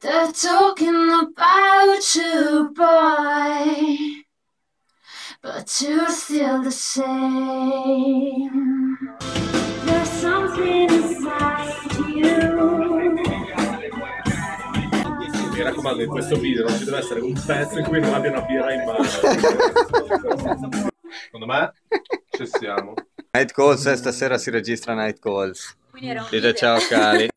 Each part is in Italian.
They're talking about you, boy, but you're still the same. There's something inside you. Mi raccomando, in questo video non ci deve essere un pezzo in cui non abbia una birra in mano. Secondo me ci siamo. Night Calls, stasera si registra Night Calls. Dite ciao Cali.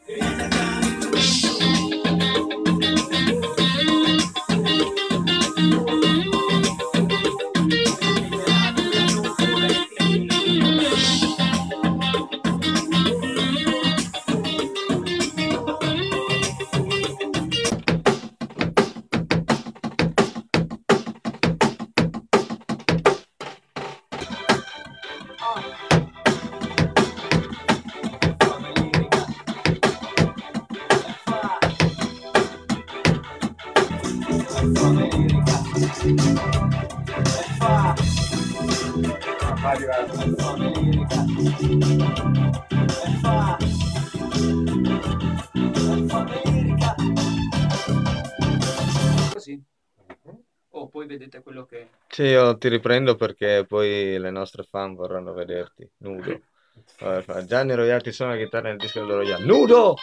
Così. O poi vedete quello che... Sì, io ti riprendo perché poi le nostre fan vorranno vederti nudo. Gianni Roiati suona la chitarra nel disco dello Roiati. Nudo!